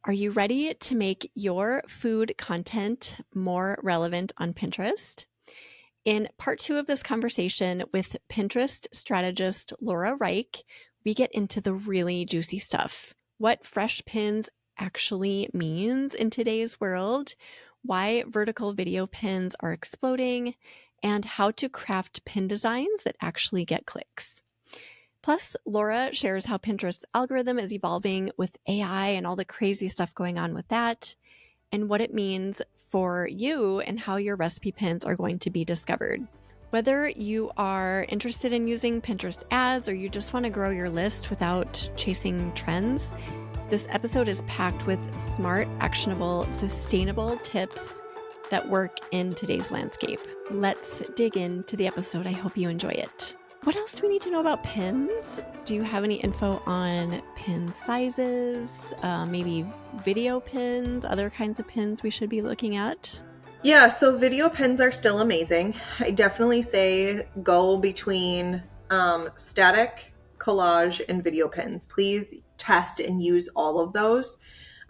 Are you ready to make your food content more relevant on Pinterest? In part 2 of this conversation with Pinterest strategist Laura Rike, we get into the really juicy stuff. What fresh pins actually means in today's world, why vertical video pins are exploding, and how to craft pin designs that actually get clicks. Plus, Laura shares how Pinterest's algorithm is evolving with AI and all the crazy stuff going on with that, and what it means for you and how your recipe pins are going to be discovered. Whether you are interested in using Pinterest ads or you just want to grow your list without chasing trends, this episode is packed with smart, actionable, sustainable tips that work in today's landscape. Let's dig into the episode. I hope you enjoy it. What else do we need to know about pins? Do you have any info on pin sizes, maybe video pins, other kinds of pins we should be looking at? Yeah, so video pins are still amazing. I definitely say go between static, collage, and video pins. Please test and use all of those.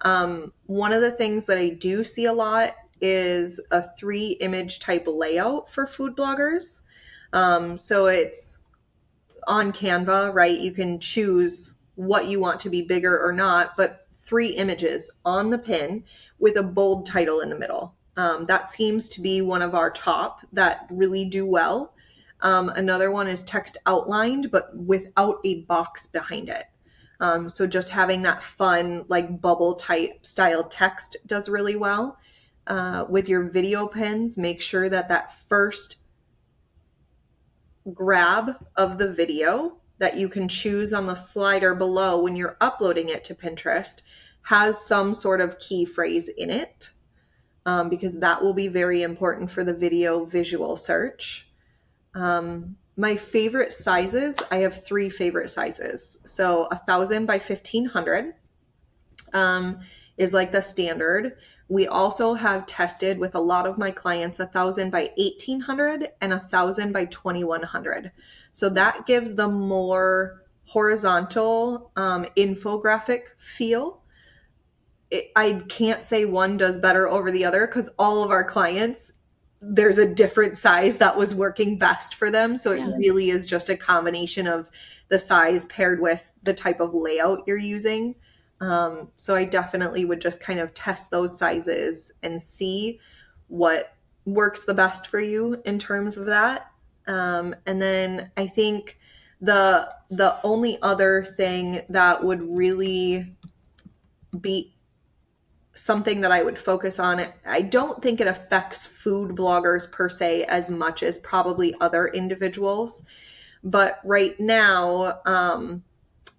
One of the things that I do see a lot is a 3-image type layout for food bloggers. So it's on Canva, right? You can choose what you want to be bigger or not, but 3 images on the pin with a bold title in the middle. That seems to be one of our top that really do well. Another one is text outlined, but without a box behind it. So just having that fun, like bubble type style text does really well. With your video pins, make sure that first grab of the video that you can choose on the slider below when you're uploading it to Pinterest has some sort of key phrase in it, because that will be very important for the video visual search. My favorite sizes, I have 3 favorite sizes. So 1000 by 1500 is like the standard. We also have tested with a lot of my clients 1000 by 1800 and 1000 by 2100. So that gives the more horizontal infographic feel. I can't say one does better over the other because all of our clients, there's a different size that was working best for them. So it really is just a combination of the size paired with the type of layout you're using. So I definitely would just kind of test those sizes and see what works the best for you in terms of that. And then I think the only other thing that would really be something that I would focus on, I don't think it affects food bloggers per se as much as probably other individuals. But right now,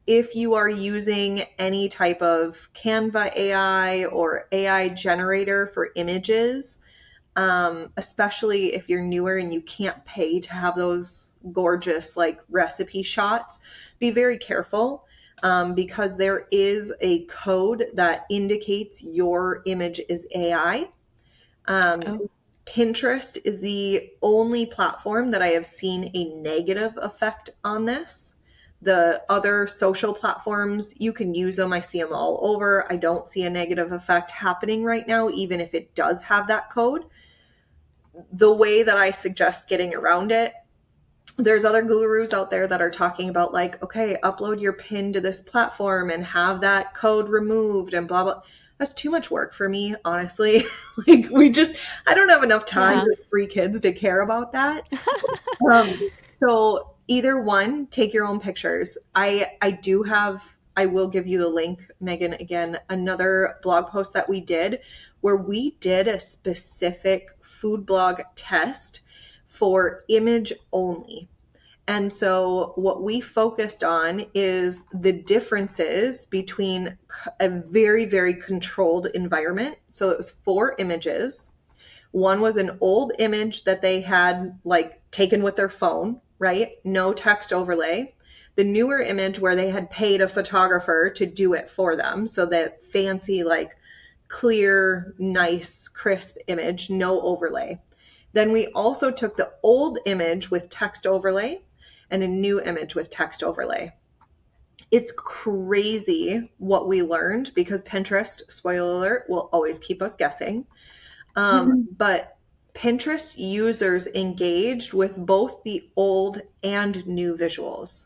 if you are using any type of Canva AI or AI generator for images, especially if you're newer and you can't pay to have those gorgeous like recipe shots, be very careful, because there is a code that indicates your image is AI. Pinterest is the only platform that I have seen a negative effect on this. The other social platforms, you can use them. I see them all over. I don't see a negative effect happening right now, even if it does have that code. The way that I suggest getting around it, there's other gurus out there that are talking about like, okay, upload your pin to this platform and have that code removed and blah, blah. That's too much work for me, honestly. Like I don't have enough time with 3 kids to care about that. So either one, take your own pictures. I will give you the link, Megan, again, another blog post that we did where we did a specific food blog test for image only. And so what we focused on is the differences between a very, very controlled environment. So it was 4 images. One was an old image that they had like taken with their phone, right? No text overlay. The newer image where they had paid a photographer to do it for them. So that fancy, like clear, nice, crisp image, no overlay. Then we also took the old image with text overlay and a new image with text overlay. it's crazy what we learned because Pinterest, spoiler alert, will always keep us guessing. But Pinterest users engaged with both the old and new visuals.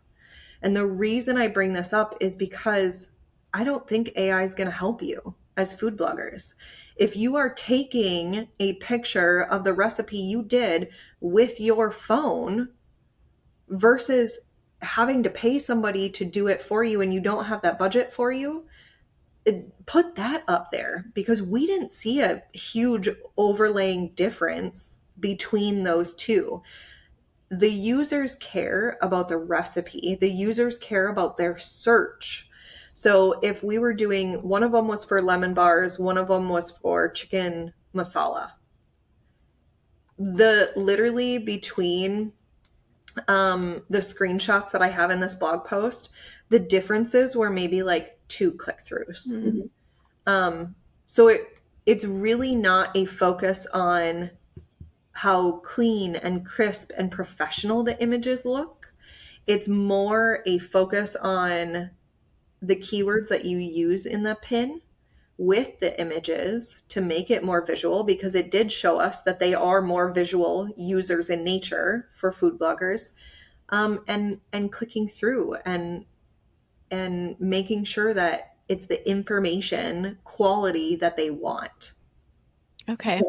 And the reason I bring this up is because I don't think AI is going to help you as food bloggers. If you are taking a picture of the recipe you did with your phone versus having to pay somebody to do it for you and you don't have that budget for you, put that up there because we didn't see a huge overlaying difference between those two. The users care about the recipe, the users care about their search. So if we were doing, one of them was for lemon bars, one of them was for chicken masala. The literally between the screenshots that I have in this blog post, the differences were maybe like 2 click-throughs. Um, so it's really not a focus on how clean and crisp and professional the images look. It's more a focus on the keywords that you use in the pin with the images to make it more visual, because it did show us that they are more visual users in nature for food bloggers, and clicking through and making sure that it's the information quality that they want. Okay.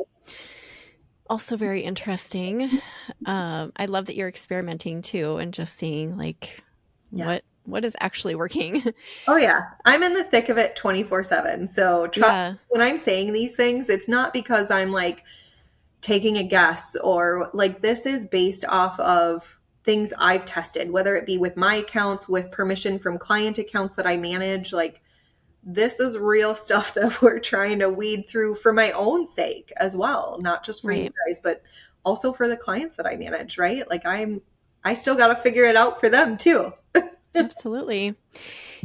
Also very interesting. I love that you're experimenting too and just seeing like Yeah. what is actually working. Oh yeah. I'm in the thick of it 24/7. So trust Yeah, when I'm saying these things, it's not because I'm like taking a guess, or like, this is based off of things I've tested, whether it be with my accounts, with permission from client accounts that I manage. Like, this is real stuff that we're trying to weed through for my own sake as well, not just for you right. guys, but also for the clients that I manage, right? Like, I still got to figure it out for them too. Absolutely.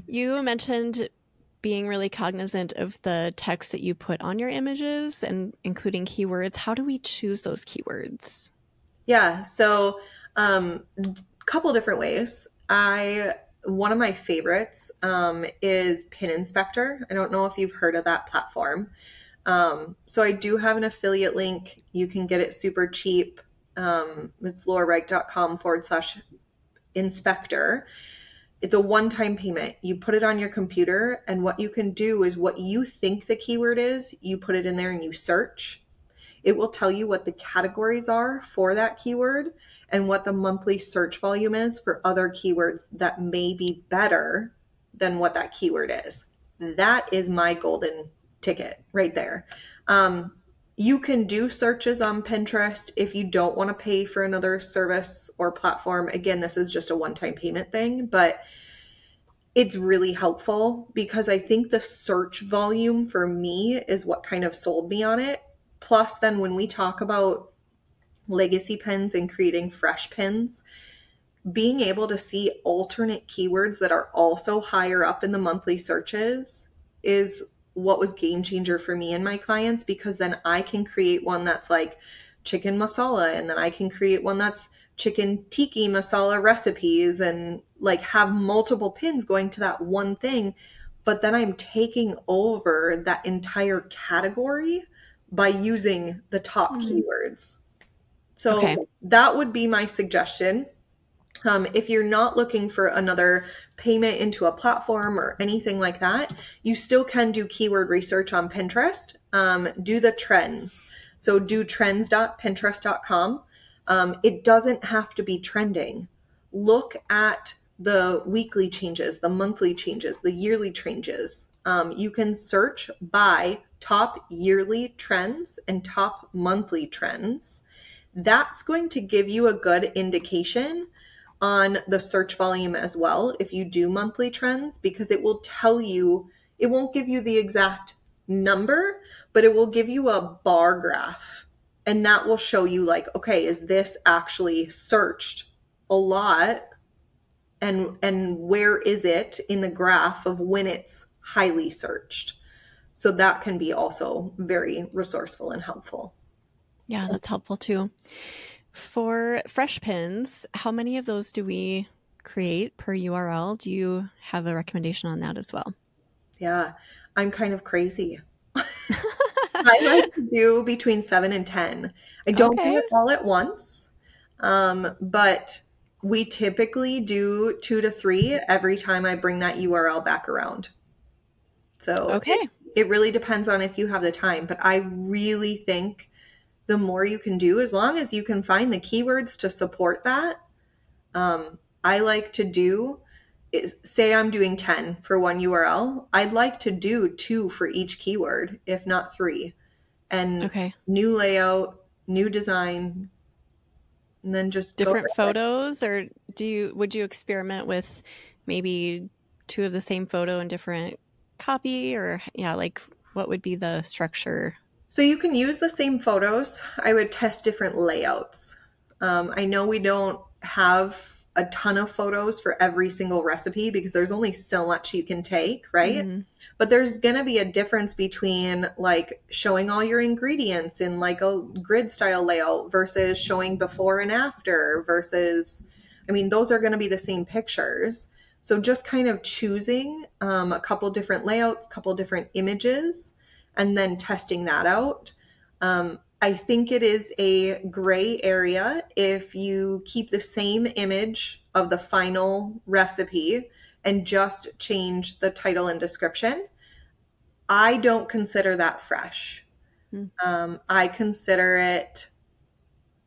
You mentioned being really cognizant of the text that you put on your images and including keywords. How do we choose those keywords? Yeah, so couple different ways. I One of my favorites is Pin Inspector. I don't know if you've heard of that platform. So I do have an affiliate link. You can get it super cheap. It's laurarike.com/inspector. It's a one-time payment. You put it on your computer, and what you can do is what you think the keyword is, you put it in there and you search. It will tell you what the categories are for that keyword and what the monthly search volume is for other keywords that may be better than what that keyword is. That is my golden ticket right there. You can do searches on Pinterest if you don't want to pay for another service or platform. Again, this is just a one-time payment thing, but it's really helpful because I think the search volume for me is what kind of sold me on it. Plus, then when we talk about legacy pins and creating fresh pins, being able to see alternate keywords that are also higher up in the monthly searches is what was game changer for me and my clients, because then I can create one that's like chicken masala, and then I can create one that's chicken tiki masala recipes, and like have multiple pins going to that one thing. But then I'm taking over that entire category by using the top Mm. keywords. Okay. So that would be my suggestion. If you're not looking for another payment into a platform or anything like that, you still can do keyword research on Pinterest. Do the trends. So do trends.pinterest.com. It doesn't have to be trending. Look at the weekly changes, the monthly changes, the yearly changes. You can search by top yearly trends and top monthly trends. That's going to give you a good indication on the search volume as well if you do monthly trends, because it will tell you, it won't give you the exact number, but it will give you a bar graph, and that will show you like, okay, is this actually searched a lot, and where is it in the graph of when it's highly searched. So that can be also very resourceful and helpful. Yeah, that's helpful too. For fresh pins, how many of those do we create per URL. Do you have a recommendation on that as well? Yeah, I'm kind of crazy. I like to do between 7 and 10. I don't do Okay. it all at once, but we typically do 2 to 3 every time I bring that URL back around. So Okay. it really depends on if you have the time, but I really think the more you can do, as long as you can find the keywords to support that, I like to do is say I'm doing 10 for one URL. I'd like to do 2 for each keyword, if not 3. And Okay. new layout, new design, and then just go Different for it. photos, or would you experiment with maybe two of the same photo in different copy, or yeah, like what would be the structure? So you can use the same photos. I would test different layouts. I know we don't have a ton of photos for every single recipe because there's only so much you can take, right? Mm, But there's going to be a difference between like showing all your ingredients in like a grid style layout versus showing before and after versus, I mean, those are going to be the same pictures. So just kind of choosing a couple different layouts, couple different images, and then testing that out. I think it is a gray area if you keep the same image of the final recipe and just change the title and description. I don't consider that fresh. mm, I consider it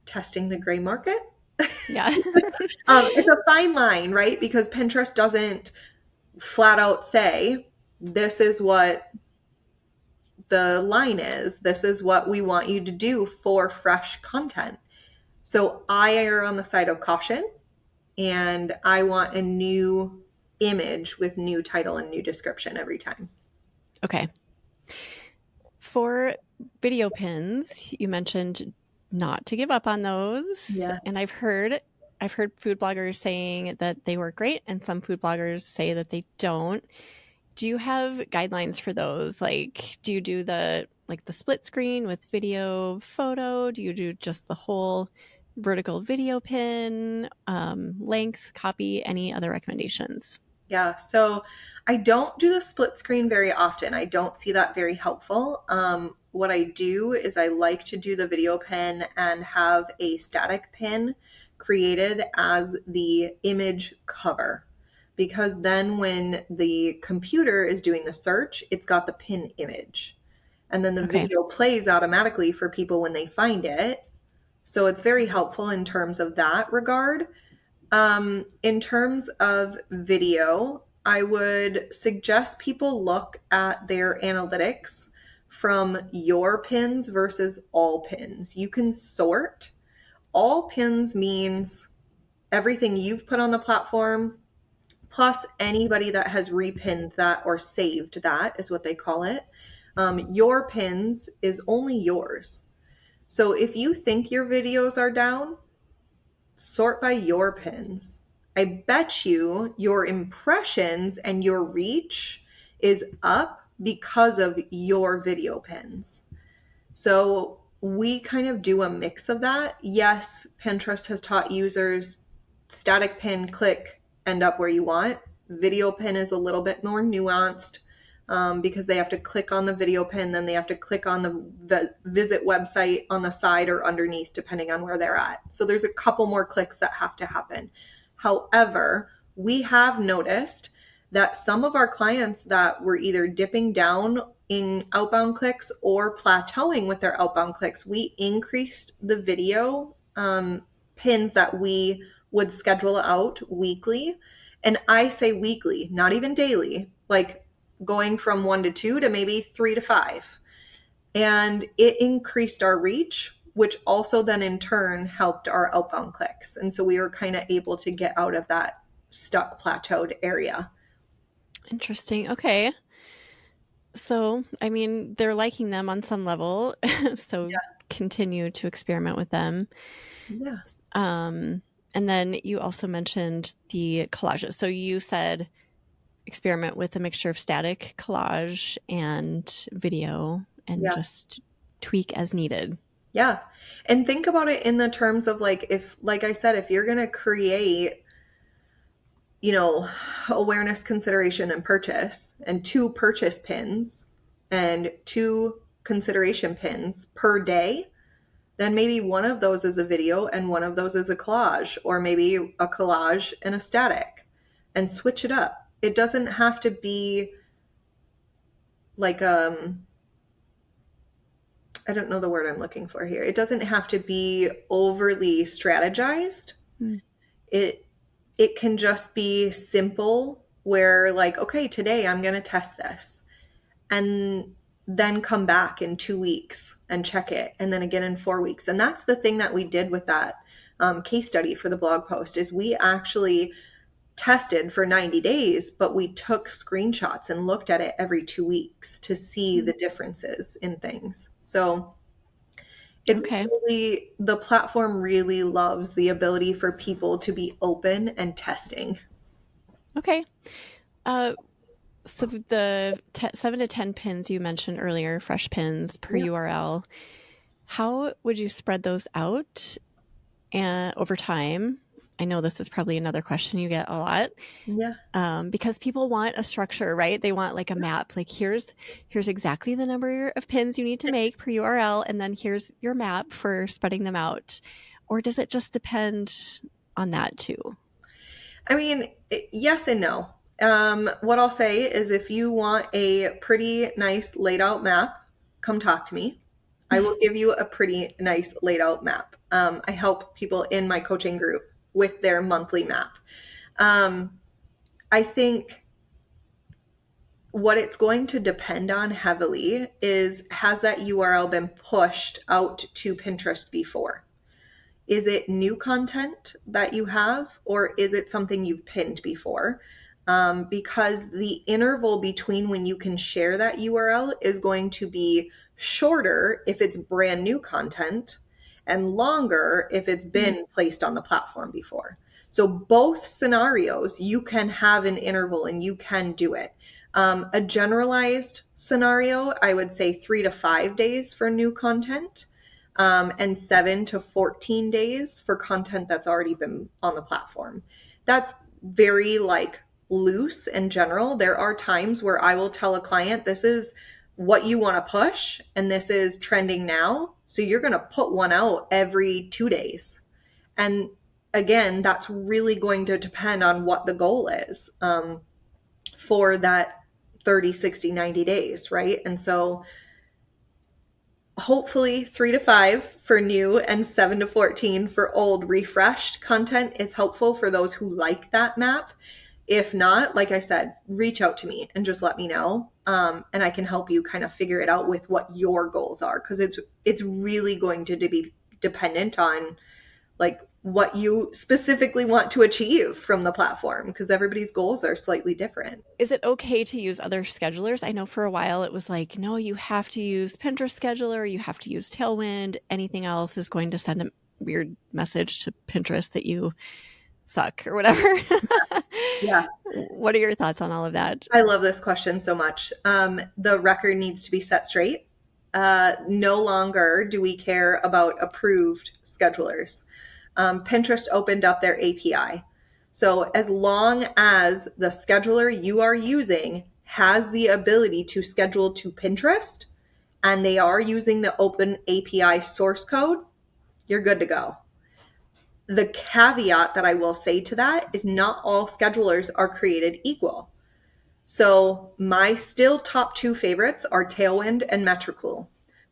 testing the gray market. yeah. It's a fine line, right? Because Pinterest doesn't flat out say, this is what the line is. This is what we want you to do for fresh content. So I err on the side of caution and I want a new image with new title and new description every time. Okay. For video pins, you mentioned not to give up on those, Yeah. and I've heard food bloggers saying that they work great, and some food bloggers say that they don't. Do you have guidelines for those? Like, do you do the split screen with video photo? Do you do just the whole vertical video pin, length, copy? Any other recommendations? Yeah, so I don't do the split screen very often. I don't see that very helpful. What I do is I like to do the video pin and have a static pin created as the image cover. Because then when the computer is doing the search, it's got the pin image. And then the Okay. video plays automatically for people when they find it. So it's very helpful in terms of that regard. In terms of video, I would suggest people look at their analytics from your pins versus all pins. You can sort. All pins means everything you've put on the platform, plus anybody that has repinned that or saved that is what they call it. Your pins is only yours. So if you think your videos are down, sort by your pins. I bet you your impressions and your reach is up because of your video pins. So we kind of do a mix of that. Yes, Pinterest has taught users static pin, click, end up where you want. Video pin is a little bit more nuanced because they have to click on the video pin, then they have to click on the visit website on the side or underneath, depending on where they're at. So there's a couple more clicks that have to happen. However, we have noticed that some of our clients that were either dipping down in outbound clicks or plateauing with their outbound clicks, we increased the video pins that we would schedule out weekly. And I say weekly, not even daily, like going from 1 to 2 to maybe 3 to 5. And it increased our reach, which also then in turn helped our outbound clicks. And so we were kind of able to get out of that stuck plateaued area. Interesting. Okay. So, I mean, they're liking them on some level, so continue to experiment with them. Yeah. Um, and then you also mentioned the collages. So you said experiment with a mixture of static collage and video and Yeah. just tweak as needed. Yeah. And think about it in the terms of like if like I said, if you're going to create you know, awareness, consideration, and purchase, and 2 purchase pins and 2 consideration pins per day, then maybe one of those is a video and one of those is a collage, or maybe a collage and a static, and switch it up. It doesn't have to be like I don't know the word I'm looking for here. It doesn't have to be overly strategized. Mm. It it can just be simple where like, okay, today I'm going to test this and then come back in 2 weeks and check it, and then again in 4 weeks. And that's the thing that we did with that case study for the blog post is we actually tested for 90 days, but we took screenshots and looked at it every 2 weeks to see the differences in things. So it's Okay. really, the platform really loves the ability for people to be open and testing. Okay. Uh, so the 7 to 10 pins you mentioned earlier, fresh pins per Yeah. URL, how would you spread those out and over time? I know this is probably another question you get a lot. Yeah. Because people want a structure, right? They want like a map. Like here's exactly the number of pins you need to make per URL, and then here's your map for spreading them out. Or does it just depend on that too? I mean, yes and no. What I'll say is if you want a pretty nice laid out map, come talk to me. I will give you a pretty nice laid out map. I help people in my coaching group with their monthly map. Um, I think what it's going to depend on heavily is, has that URL been pushed out to Pinterest before? Is it new content that you have, or is it something you've pinned before? Because the interval between when you can share that URL is going to be shorter if it's brand new content and longer if it's Mm, been placed on the platform before. So, both scenarios, you can have an interval and you can do it. A generalized scenario, I would say 3 to 5 days for new content, and 7 to 14 days for content that's already been on the platform. That's very like loose and general. There are times where I will tell a client, this is what you want to push, and this is trending now. So you're going to put one out every 2 days. And again, that's really going to depend on what the goal is for that 30, 60, 90 days, right? And so hopefully 3 to 5 for new and 7 to 14 for old refreshed content is helpful for those who like that map. If not, like I said, reach out to me and just let me know. And I can help you kind of figure it out with what your goals are, because it's really going to be dependent on like what you specifically want to achieve from the platform, because everybody's goals are slightly different. Is it okay to use other schedulers? I know for a while it was like, no, you have to use Pinterest scheduler, you have to use Tailwind. Anything else is going to send a weird message to Pinterest that you suck or whatever. Yeah. What are your thoughts on all of that? I love this question so much. The record needs to be set straight. No longer do we care about approved schedulers. Pinterest opened up their API. So as long as the scheduler you are using has the ability to schedule to Pinterest and they are using the open API source code, you're good to go. The caveat that I will say to that is not all schedulers are created equal. So my still top 2 favorites are Tailwind and Metricool.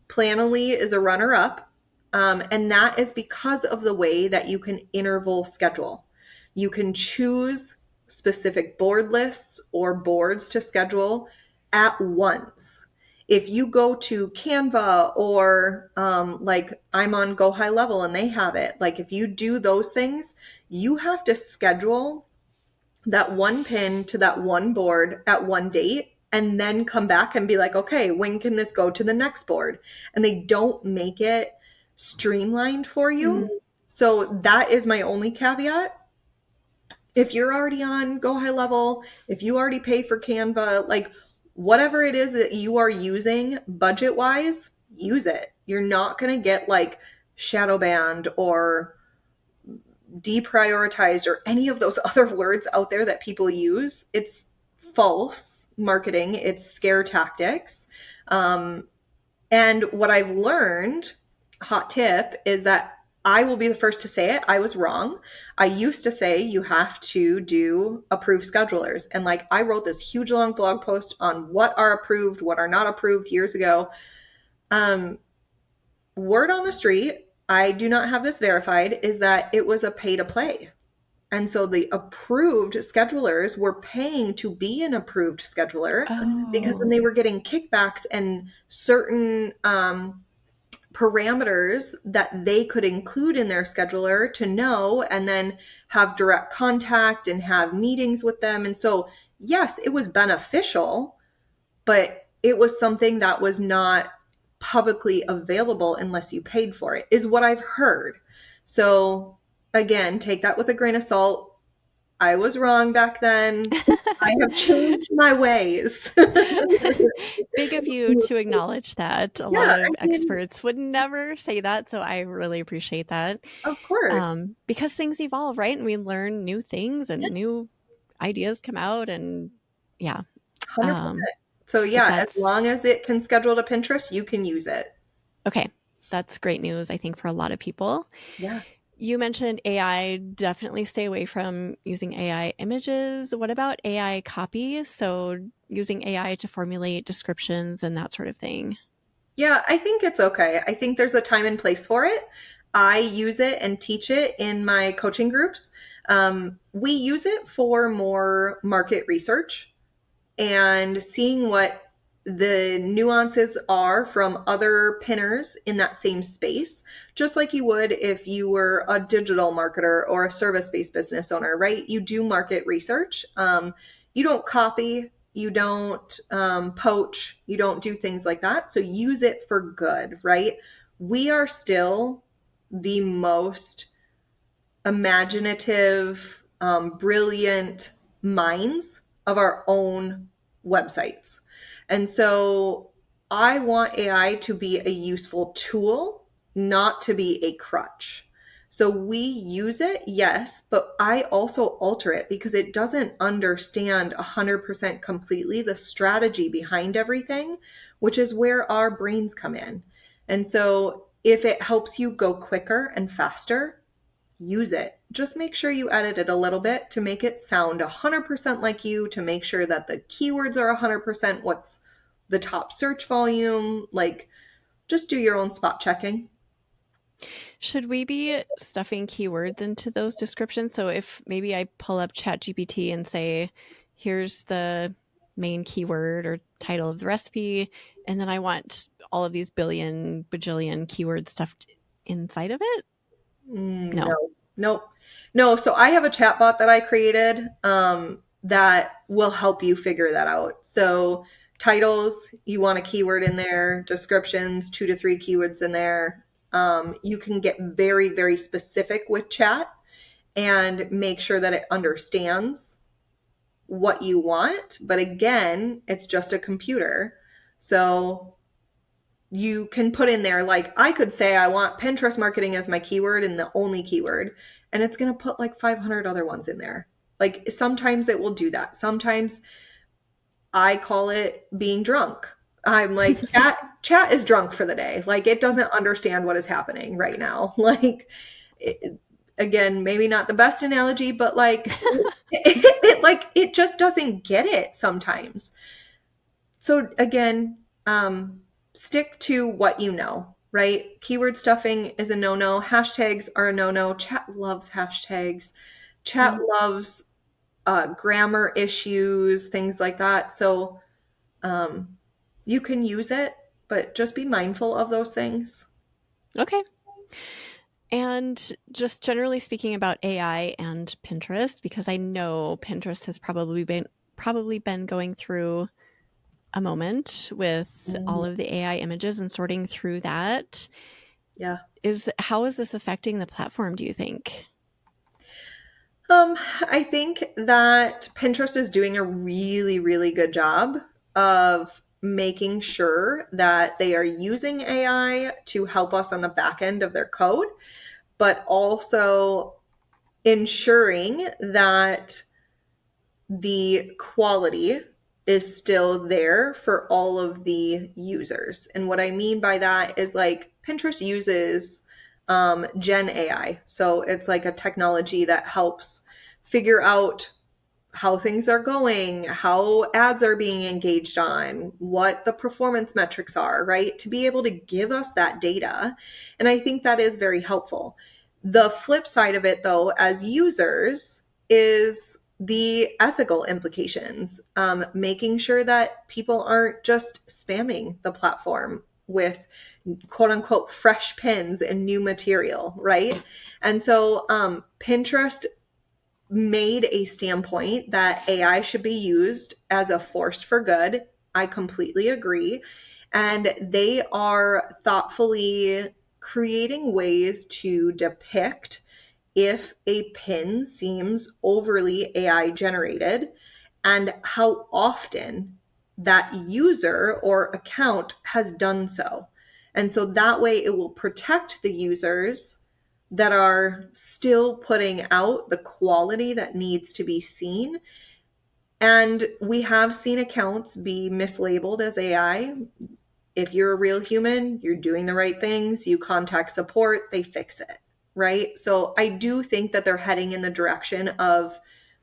Planoly is a runner-up, and that is because of the way that you can interval schedule. You can choose specific board lists or boards to schedule at once. If you go to Canva or like I'm on Go High Level and they have it, like if you do those things, you have to schedule that one pin to that one board at one date and then come back and be like, okay, when can this go to the next board? And they don't make it streamlined for Mm. you. So that is my only caveat. If you're already on Go High Level, if you already pay for Canva, like whatever it is that you are using budget wise, use it. You're not going to get like shadow banned or deprioritized or any of those other words out there that people use. It's false marketing, it's scare tactics. And what I've learned, hot tip, is that I will be the first to say it. I was wrong. I used to say you have to do approved schedulers. And like I wrote this huge long blog post on what are approved, what are not approved years ago. Um, Word on the street, I do not have this verified, is that it was a pay to play. And so the approved schedulers were paying to be an approved scheduler because then Oh, they were getting kickbacks and certain parameters that they could include in their scheduler to know and then have direct contact and have meetings with them. And so, yes, it was beneficial, but it was something that was not publicly available unless you paid for it, is what I've heard. So, again, take that with a grain of salt. I was wrong back then. I have changed my ways. big of you to acknowledge that. A lot Yeah, of I mean, experts would never say that, so I really appreciate that. of course. Because things evolve, right? And we learn new things and new ideas come out, and yeah. 100%. Um, So but yeah, as long that's as it can schedule to Pinterest, you can use it. okay. That's great news, I think, for a lot of people. Yeah. You mentioned AI. Definitely stay away from using AI images. What about AI copy? So, using AI to formulate descriptions and that sort of thing. Yeah, I think it's okay. I think there's a time and place for it. I use it and teach it in my coaching groups. We use it for more market research and seeing what the nuances are from other pinners in that same space, just like you would if you were a digital marketer or a service-based business owner, right? You do market research. You don't copy, you don't poach, you don't do things like that. So use it for good, right? We are still the most imaginative, brilliant minds of our own websites. And so I want AI to be a useful tool, not to be a crutch. So we use it, yes, but I also alter it because it doesn't understand 100% completely the strategy behind everything, which is where our brains come in. And so if it helps you go quicker and faster, use it. Just make sure you edit it a little bit to make it sound 100% like you, to make sure that the keywords are 100% what's the top search volume. Like, just do your own spot checking. Should we be stuffing keywords into those descriptions? So, if maybe I pull up ChatGPT and say, here's the main keyword or title of the recipe, and then I want all of these billion, bajillion keywords stuffed inside of it? No. No, nope. No, so I have a chatbot that I created that will help you figure that out. So titles, you want a keyword in there, descriptions, 2 to 3 keywords in there. You can get very, very specific with chat and make sure that it understands what you want. But again, it's just a computer. So you can put in there, like I could say I want Pinterest marketing as my keyword and the only keyword, and it's going to put like 500 other ones in there. Like sometimes it will do that. Sometimes I call it being drunk. I'm like, chat is drunk for the day. Like it doesn't understand what is happening right now. Like it, again, maybe not the best analogy, but like like it just doesn't get it sometimes. So again, stick to what you know, right? Keyword stuffing is a no-no. Hashtags are a no-no. Chat loves hashtags. Chat Mm, loves grammar issues, things like that. So um, you can use it, but just be mindful of those things. okay. And just generally speaking about AI and Pinterest, because I know Pinterest has probably been going through a moment with all Mhm. of the AI images and sorting through that. Yeah. Is how is this affecting the platform, do you think? I think that Pinterest is doing a really, really good job of making sure that they are using AI to help us on the back end of their code, but also ensuring that the quality is still there for all of the users. And what I mean by that is like Pinterest uses Gen AI. So it's like a technology that helps figure out how things are going, how ads are being engaged on, what the performance metrics are, right? To be able to give us that data. And I think that is very helpful. The flip side of it, though, as users, is the ethical implications, making sure that people aren't just spamming the platform with quote unquote fresh pins and new material, right? And so Pinterest made a standpoint that AI should be used as a force for good. I completely agree. And they are thoughtfully creating ways to depict if a pin seems overly AI generated and how often that user or account has done so. And so that way it will protect the users that are still putting out the quality that needs to be seen. And we have seen accounts be mislabeled as AI. If you're a real human, you're doing the right things, you contact support, they fix it, right? So I do think that they're heading in the direction of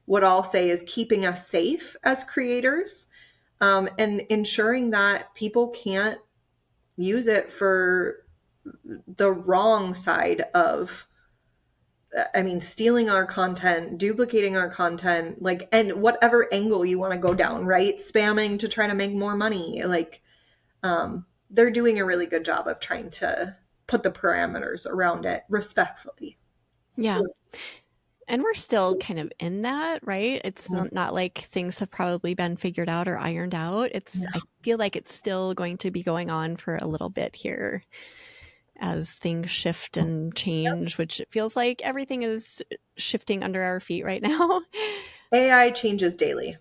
what I'll say is keeping us safe as creators, and ensuring that people can't use it for the wrong side of, I mean, stealing our content, duplicating our content, like, and whatever angle you want to go down, right? Spamming to try to make more money. Like, they're doing a really good job of trying to put the parameters around it respectfully. Yeah. And we're still kind of in that, right? It's not like things have probably been figured out or ironed out. I feel like it's still going to be going on for a little bit here as things shift and change, which it feels like everything is shifting under our feet right now. AI changes daily.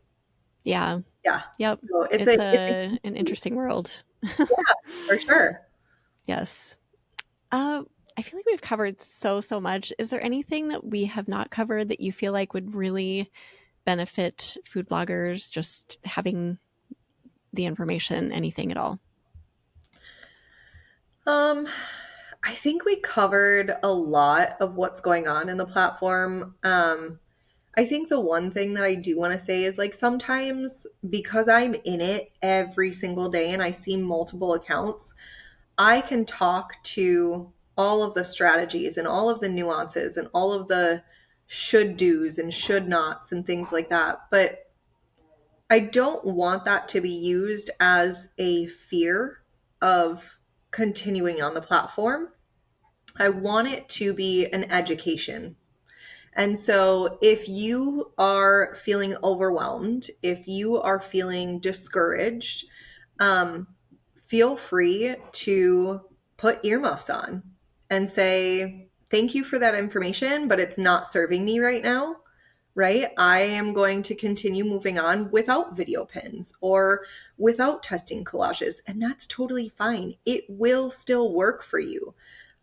Yeah. Yeah. Yep. So It's it's a an interesting world. yeah, for sure. Yes. Uh, I feel like we've covered so much. Is there anything that we have not covered that you feel like would really benefit food bloggers just having the information, anything at all? Um, I think we covered a lot of what's going on in the platform. I think the one thing that I do want to say is like sometimes because I'm in it every single day and I see multiple accounts, I can talk to all of the strategies and all of the nuances and all of the should do's and should nots and things like that. But I don't want that to be used as a fear of continuing on the platform. I want it to be an education. And so if you are feeling overwhelmed, if you are feeling discouraged, um, feel free to put earmuffs on and say, thank you for that information, but it's not serving me right now, right? I am going to continue moving on without video pins or without testing collages, and that's totally fine. It will still work for you.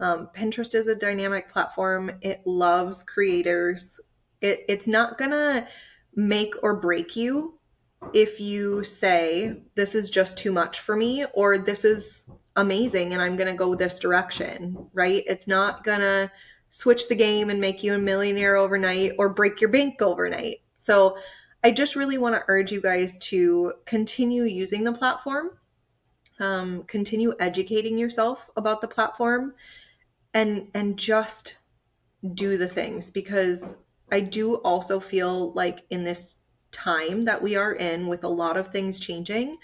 Pinterest is a dynamic platform. It loves creators. It's not gonna make or break you if you say, this is just too much for me, or this is amazing and I'm going to go this direction, right? It's not going to switch the game and make you a millionaire overnight or break your bank overnight. So I just really want to urge you guys to continue using the platform, continue educating yourself about the platform, and just do the things, because I do also feel like in this time that we are in with a lot of things changing,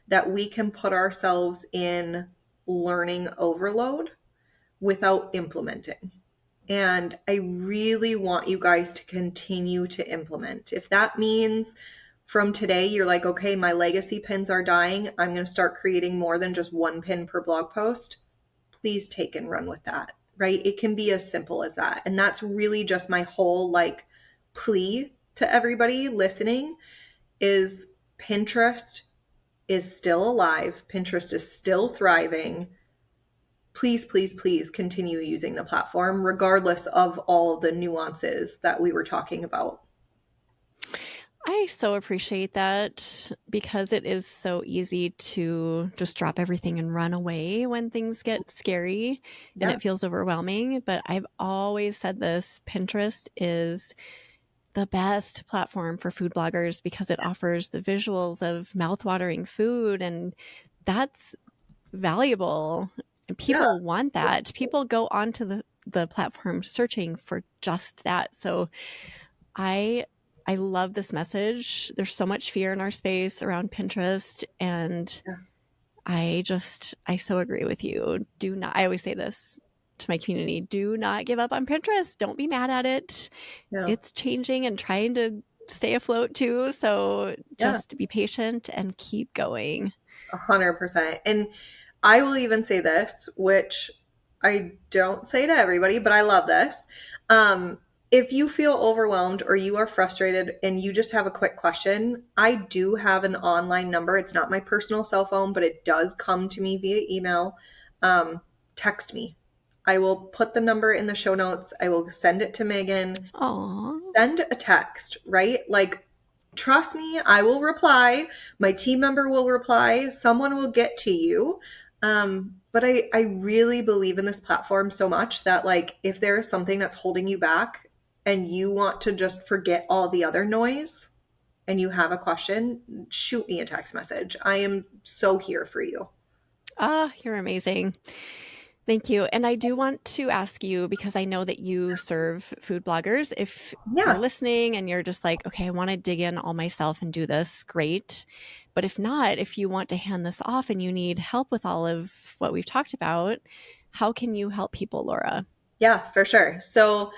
that we can put ourselves in learning overload without implementing. And I really want you guys to continue to implement. If that means from today you're like, okay, my legacy pins are dying, I'm going to start creating more than just one pin per blog post, please take and run with that, right? It can be as simple as that. And that's really just my whole like plea to everybody listening is Pinterest is still alive. Pinterest is still thriving. please, please, please continue using the platform, regardless of all the nuances that we were talking about. I so appreciate that because it is so easy to just drop everything and run away when things get scary and Yeah, it feels overwhelming. But I've always said this: Pinterest is the best platform for food bloggers because it offers the visuals of mouthwatering food, and that's valuable. And yeah, people want that. People go onto the platform searching for just that. So I I love this message. There's so much fear in our space around Pinterest, and yeah. I so agree with you. Do not, I always say this to my community, do not give up on Pinterest. Don't be mad at it. No, It's changing and trying to stay afloat too. So yeah. just be patient and keep going. 100%. And I will even say this, which I don't say to everybody, but I love this. If you feel overwhelmed or you are frustrated and you just have a quick question, I do have an online number. It's not my personal cell phone, but it does come to me via email. Um, Text me. I will put the number in the show notes. I will send it to Megan. Aw. Send a text, right? Like, trust me, I will reply. My team member will reply. Someone will get to you. But I really believe in this platform so much that, like, if there is something that's holding you back and you want to just forget all the other noise and you have a question, shoot me a text message. I am so here for you. Ah, you're amazing. Thank you. And I do want to ask you, because I know that you serve food bloggers, if you're Yeah. listening and you're just like, okay, I want to dig in all myself and do this, great. But if not, if you want to hand this off and you need help with all of what we've talked about, how can you help people, Laura? Yeah, for sure. So,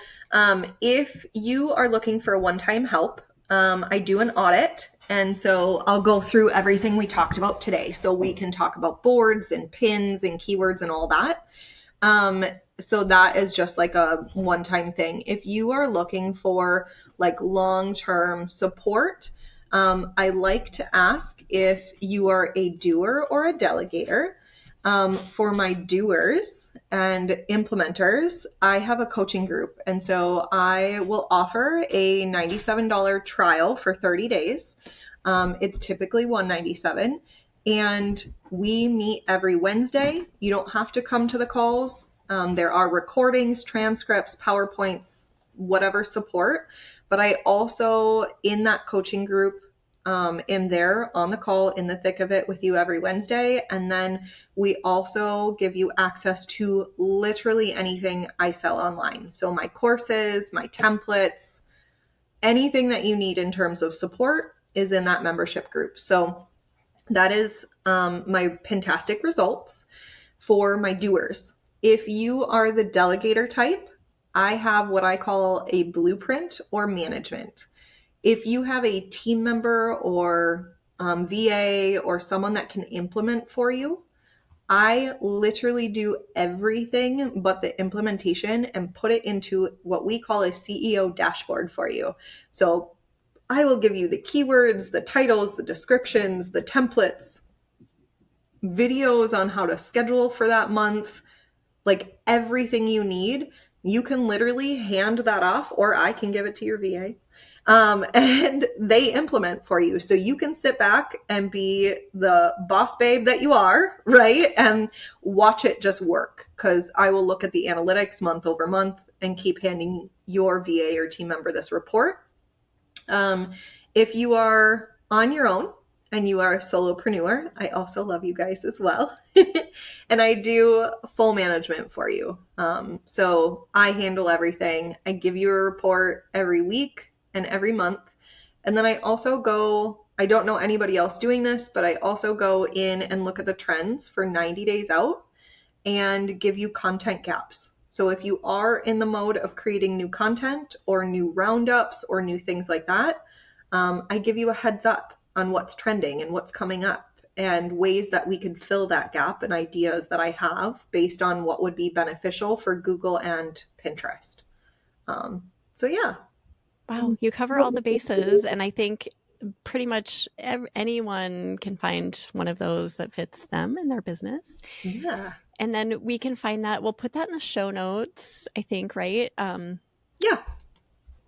if you are looking for one-time help, I do an audit. And so I'll go through everything we talked about today. So we can talk about boards and pins and keywords and all that. Um, so that is just like a one-time thing. If you are looking for like long-term support, I like to ask if you are a doer or a delegator. For my doers and implementers, I have a coaching group. And so I will offer a $97 trial for 30 days. It's typically $197. And we meet every Wednesday. You don't have to come to the calls. There are recordings, transcripts, PowerPoints, whatever support. But I also, in that coaching group, am there on the call in the thick of it with you every Wednesday. And then we also give you access to literally anything I sell online. So my courses, my templates, anything that you need in terms of support is in that membership group. So that is my Pintastic results for my doers. If you are the delegator type, I have what I call a blueprint or management. If you have a team member or VA or someone that can implement for you, I literally do everything but the implementation and put it into what we call a CEO dashboard for you. So I will give you the keywords, the titles, the descriptions, the templates, videos on how to schedule for that month, like everything you need. You can literally hand that off, or I can give it to your VA. And they implement for you. So you can sit back and be the boss babe that you are, right? And watch it just work. Because I will look at the analytics month over month and keep handing your VA or team member this report. Um, if you are on your own and you are a solopreneur, I also love you guys as well. And I do full management for you. So I handle everything. I give you a report every week and every month. And then I also go, I don't know anybody else doing this, but I also go in and look at the trends for 90 days out and give you content gaps. So if you are in the mode of creating new content or new roundups or new things like that, I give you a heads up on what's trending and what's coming up and ways that we could fill that gap and ideas that I have based on what would be beneficial for Google and Pinterest. So yeah. Wow, you cover all the bases. And I think pretty much anyone can find one of those that fits them and their business. Yeah. And then we can find that. We'll put that in the show notes, I think, right? Yeah.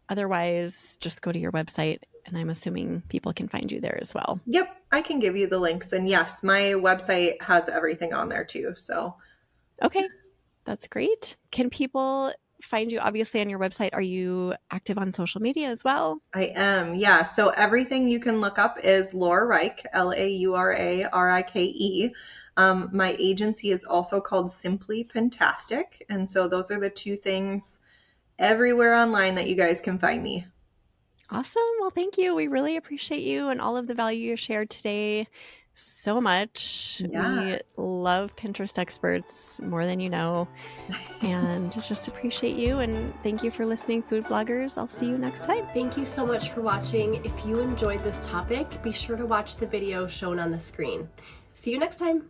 Otherwise, just go to your website, and I'm assuming people can find you there as well. Yep, I can give you the links. And yes, my website has everything on there too. So, Okay, that's great. Can people find you obviously on your website? Are you active on social media as well? I am. Yeah. So, everything you can look up is Laura Rike, Laurarike. My agency is also called Simply Fantastic. And so, those are the two things everywhere online that you guys can find me. Awesome. Well, thank you. We really appreciate you and all of the value you shared today so much. Yeah. We love Pinterest experts more than you know, and just appreciate you. And thank you for listening, food bloggers. I'll see you next time. Thank you so much for watching. If you enjoyed this topic, be sure to watch the video shown on the screen. See you next time.